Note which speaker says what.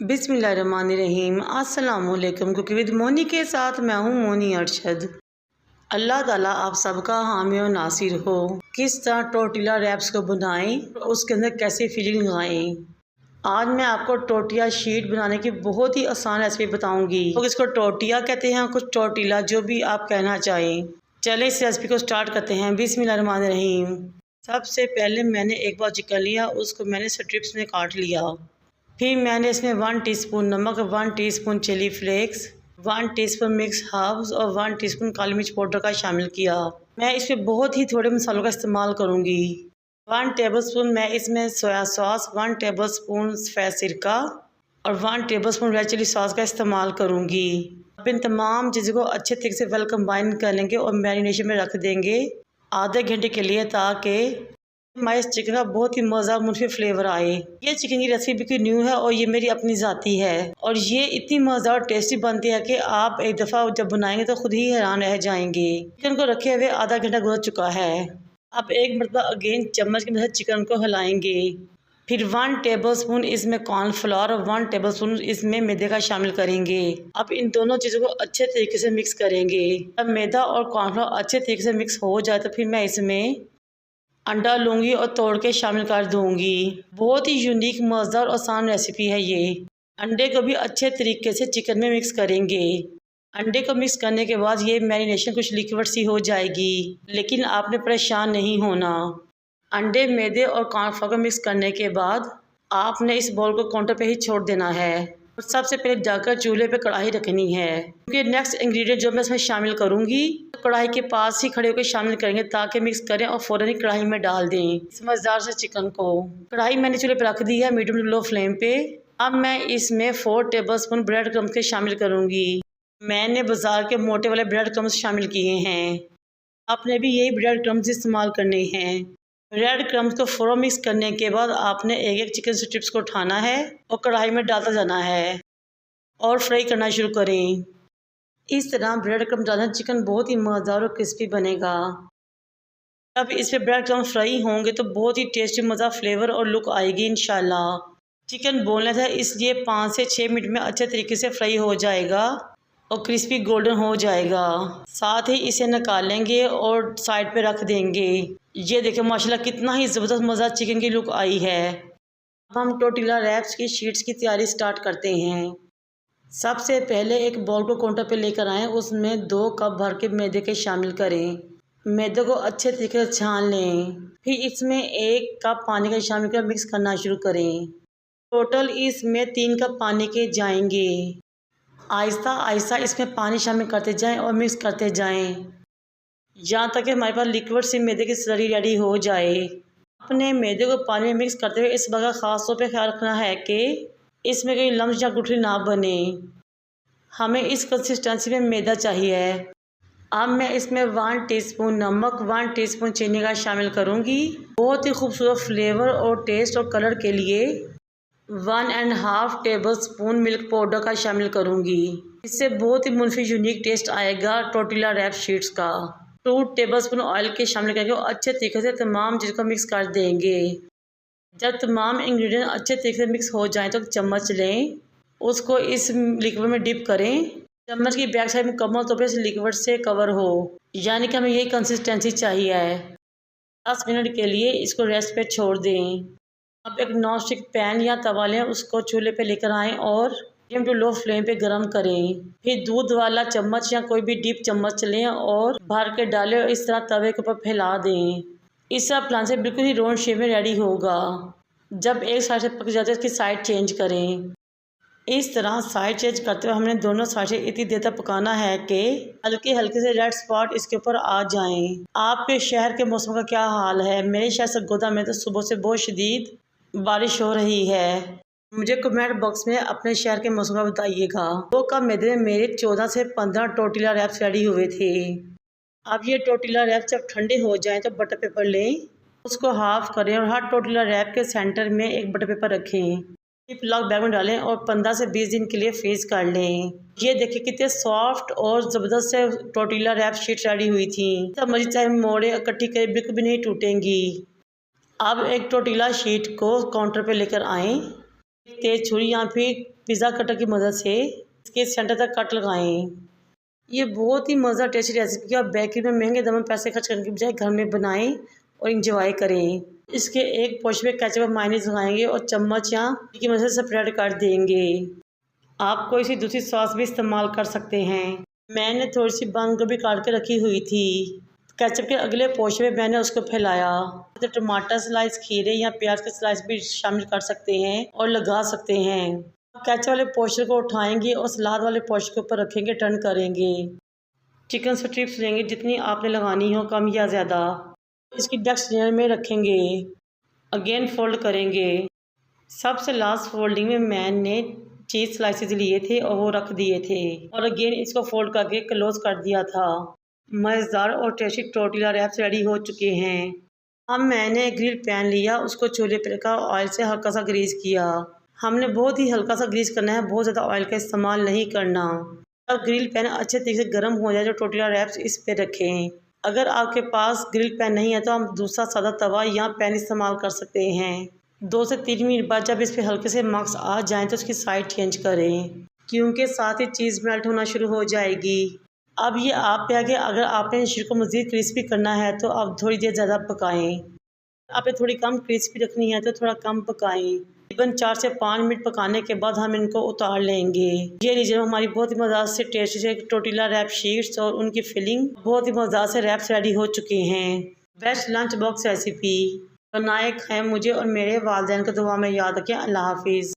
Speaker 1: बिस्मिल्लाहिर्रहमानिर्रहीम। अस्सलामुअलैकुम। Cooking with Moni के साथ मैं हूँ मोनी अरशद। अल्लाह ताला आप सबका हामी और नासिर हो। किस तरह टोर्टिला रैप्स को बनाएं, उसके अंदर कैसे फिलिंग लगाएं। आज मैं आपको टोर्टिया शीट बनाने की बहुत ही आसान रेसिपी बताऊंगी। तो इसको टोर्टिया कहते हैं, कुछ टोर्टिला, जो भी आप कहना चाहें। चलें इस रेसिपी को स्टार्ट करते हैं। बिस्मिल्लाहिर्रहमानिर्रहीम। सबसे पहले मैंने एक बार चिकन लिया, उसको मैंने स्ट्रिप्स में काट लिया। फिर मैंने इसमें 1 टीस्पून नमक, 1 teaspoon chilli flakes, 1 teaspoon mix herbs और 1 टीस्पून काली मिर्च पाउडर का शामिल किया। मैं इसमें बहुत ही थोड़े मसालों का इस्तेमाल करूंगी। 1 टेबलस्पून मैं इसमें सोया सॉस, 1 टेबलस्पून सफ़ेद सिरका और 1 टेबलस्पून रेड चिली सॉस का इस्तेमाल करूंगी। अब इन तमाम चीज़ों को अच्छे तरीके से वेल कंबाइन कर लेंगे और मैरिनेशन में रख देंगे आधे घंटे के लिए, ताकि हमारे इस चिकन का बहुत ही मज़ा मुझे फ्लेवर आए। ये चिकन की रेसिपी बिल्कुल न्यू है और ये मेरी अपनी ज़ाती है और ये इतनी मज़ेदार और टेस्टी बनती है कि आप एक दफ़ा जब बनाएंगे तो खुद ही हैरान रह जाएंगे। चिकन को रखे हुए आधा घंटा गुजर चुका है। अब एक मरतबा अगेन चम्मच की मदद चिकन को हिलाएंगे। फिर 1 टेबलस्पून इसमें कॉर्नफ्लोर और 1 टेबलस्पून इसमें मैदे का शामिल करेंगे। अब इन दोनों चीज़ों को अच्छे तरीके से मिक्स करेंगे। जब मैदा और कॉर्नफ्लोर अच्छे तरीके से मिक्स हो जाए तो फिर मैं इसमें अंडा लूँगी और तोड़ के शामिल कर दूँगी। बहुत ही यूनिक, मज़ेदार और आसान रेसिपी है ये। अंडे को भी अच्छे तरीके से चिकन में मिक्स करेंगे। अंडे को मिक्स करने के बाद ये मैरिनेशन कुछ लिक्विड सी हो जाएगी, लेकिन आपने परेशान नहीं होना। अंडे, मैदे और कॉर्नफ्लोर को मिक्स करने के बाद आपने इस बॉल को काउंटर पे ही छोड़ देना है और सबसे पहले जाकर चूल्हे पे कढ़ाई रखनी है, क्योंकि नेक्स्ट इंग्रेडिएंट जो मैं इसमें शामिल करूँगी कढ़ाई के पास ही खड़े होकर शामिल करेंगे, ताकि मिक्स करें और फ़ौरन ही कढ़ाई में डाल दें इस मज़ेदार से चिकन को। कढ़ाई मैंने चूल्हे पे रख दी है मीडियम टू लो फ्लेम पे। अब मैं इसमें 4 टेबलस्पून ब्रेड क्रम्स के शामिल करूँगी। मैंने बाज़ार के मोटे वाले ब्रेड क्रम्स शामिल किए हैं, आपने भी यही ब्रेड क्रम्स इस्तेमाल करने हैं। ब्रेड क्रम्स को फ़ौरन मिक्स करने के बाद आपने एक एक चिकन स्ट्रिप्स को उठाना है और कढ़ाई में डालता जाना है और फ्राई करना शुरू करें। इस तरह ब्रेड क्रम्स डालना चिकन बहुत ही मज़ेदार और क्रिस्पी बनेगा। जब इस पे ब्रेड क्रम्स फ्राई होंगे तो बहुत ही टेस्टी, मज़ा, फ्लेवर और लुक आएगी इंशाल्लाह। चिकन बोनलेस है, इसलिए 5 से 6 मिनट में अच्छे तरीके से फ्राई हो जाएगा और क्रिस्पी गोल्डन हो जाएगा। साथ ही इसे निकालेंगे और साइड पे रख देंगे। ये देखिए माशाल्लाह कितना ही ज़बरदस्त मज़ा चिकन की लुक आई है। अब हम टोर्टिला रैप्स की शीट्स की तैयारी स्टार्ट करते हैं। सबसे पहले एक बाउल को काउंटर पे लेकर आएँ, उसमें 2 कप भर के मैदे के शामिल करें। मैदे को अच्छे तरीके से छान लें। फिर इसमें 1 कप पानी का शामिल कर मिक्स करना शुरू करें। टोटल इसमें 3 कप पानी के जाएंगे। आहिस्ता आहिस्ता इसमें पानी शामिल करते जाएं और मिक्स करते जाएं, यहाँ तक कि हमारे पास लिक्विड सी मैदे की स्लरी रेडी हो जाए। अपने मैदे को पानी में मिक्स करते हुए इस बात का ख़ास तौर पर ख्याल रखना है कि इसमें कोई लम्स या गुठली ना बने। हमें इस कंसिस्टेंसी में मैदा चाहिए। अब मैं इसमें 1 टीस्पून नमक, 1 टीस्पून चीनी का शामिल करूंगी। बहुत ही खूबसूरत फ्लेवर और टेस्ट और कलर के लिए 1.5 टेबलस्पून मिल्क पाउडर का शामिल करूंगी। इससे बहुत ही मुनफी यूनिक टेस्ट आएगा टोर्टिला रैप शीट्स का। 2 टेबलस्पून ऑयल के शामिल करके अच्छे तरीके से तमाम चीज़ को मिक्स कर देंगे। जब तमाम इंग्रेडिएंट अच्छे तरीके से मिक्स हो जाएं तो चम्मच लें, उसको इस लिक्विड में डिप करें। चम्मच की बैक साइड मुकम्मल तौर पर इस लिक्विड से कवर हो, यानी कि हमें यही कंसिस्टेंसी चाहिए है। 10 मिनट के लिए इसको रेस्ट पे छोड़ दें। अब एक नॉन स्टिक पैन या तवा लें, उसको चूल्हे पे लेकर आएँ और मीडियम टू लो फ्लेम पे गरम करें। फिर दूध वाला चम्मच या कोई भी डीप चम्मच लें और भर के डालें और इस तरह तवे के ऊपर फैला दें। इस तरह प्लान से बिल्कुल ही राउंड शेप में रेडी होगा। जब एक साइड से पक जाते हैं इसकी साइड चेंज करें। इस तरह साइड चेंज करते हुए हमने दोनों साइड से इतनी देर तक पकाना है कि हल्के हल्के से रेड स्पॉट इसके ऊपर आ जाएं। आपके शहर के मौसम का क्या हाल है? मेरे शहर सरगोदा में तो सुबह से बहुत शदीद बारिश हो रही है। मुझे कमेंट बॉक्स में अपने शहर के मौसम का बताइएगा। 2 कप मैदे में मेरे 14 से 15 टोर्टिला रैप्स रेडी हुए थे। अब ये टोर्टिला रैप जब ठंडे हो जाएं तो बटर पेपर लें, उसको हाफ करें और हर टोर्टिला रैप के सेंटर में एक बटर पेपर रखें। जिपलॉक बैग में डालें और 15 से 20 दिन के लिए फ्रीज कर लें। ये देखिए कितने सॉफ्ट और ज़बरदस्त से टोर्टिला रैप शीट रेडी हुई थी। तब मर्जी चाहे मोड़े इकट्ठी करें, बिल्कुल भी नहीं टूटेंगी। अब एक टोर्टिला शीट को काउंटर पे लेकर आएँ तेज छुरी या फिर पिज़्ज़ा कटर की मदद से इसके सेंटर तक कट लगाएं। ये बहुत ही मज़ेदार टेस्टी रेसिपी आप बेकरी में महंगे दाम में पैसे खर्च करने के बजाय घर में बनाएं और इंजॉय करें। इसके एक पोर्शन में केचप और मायोनीज लगाएंगे और चम्मच या की मदद से स्प्रेड कर देंगे। आप कोई सी दूसरी सॉस भी इस्तेमाल कर सकते हैं। मैंने थोड़ी सी बंद गोभी काट के रखी हुई थी। केचप के अगले पोर्शन में मैंने उसको फैलाया। तो टमाटर स्लाइस, खीरे या प्याज के स्लाइस भी शामिल कर सकते हैं और लगा सकते हैं। केचप वाले पोर्शन को उठाएंगे और सलाद वाले पोर्शन के ऊपर रखेंगे, टर्न करेंगे। चिकन स्ट्रिप्स लेंगे, जितनी आपने लगानी हो, कम या ज़्यादा। इसकी डेस्क लेयर में रखेंगे, अगेन फोल्ड करेंगे। सबसे लास्ट फोल्डिंग में मैंने चीज़ स्लाइसेस लिए थे और वो रख दिए थे और अगेन इसको फोल्ड करके क्लोज कर दिया था। मज़ेदार और टेस्टी टोर्टिला रैप्स रेडी हो चुके हैं। अब मैंने ग्रिल पैन लिया, उसको चूल्हे पर रखा, ऑयल से हल्का सा ग्रीस किया। हमने बहुत ही हल्का सा ग्रीस करना है, बहुत ज़्यादा ऑयल का इस्तेमाल नहीं करना। अब ग्रिल पैन अच्छे तरीके से गर्म हो जाए, जो टोर्टिला रैप्स इस पे रखें। अगर आपके पास ग्रिल पैन नहीं है तो हम दूसरा सादा तवा या पैन इस्तेमाल कर सकते हैं। 2 से 3 मिनट बाद जब इस पे हल्के से मार्क्स आ जाएं तो उसकी साइड चेंज करें, क्योंकि साथ ही चीज़ मेल्ट होना शुरू हो जाएगी। अब ये आप पे आगे, अगर आपने इन शीट को मज़ीद क्रिस्पी करना है तो आप थोड़ी देर ज़्यादा पकाएं। आपने थोड़ी कम क्रिस्पी रखनी है तो थोड़ा कम पकाएं। तकरीबन 4 से 5 मिनट पकाने के बाद हम इनको उतार लेंगे। ये लीजिए, हमारी बहुत ही मज़ेदार से टेस्टी से टोर्टिला रैप शीट्स और उनकी फिलिंग बहुत ही मज़ेदार से रैप्स रेडी हो चुके हैं। बेस्ट लंच बॉक्स रेसिपी बनाए खाएं, मुझे और मेरे वालिदैन को दुआ में याद रखें। अल्लाह हाफिज़।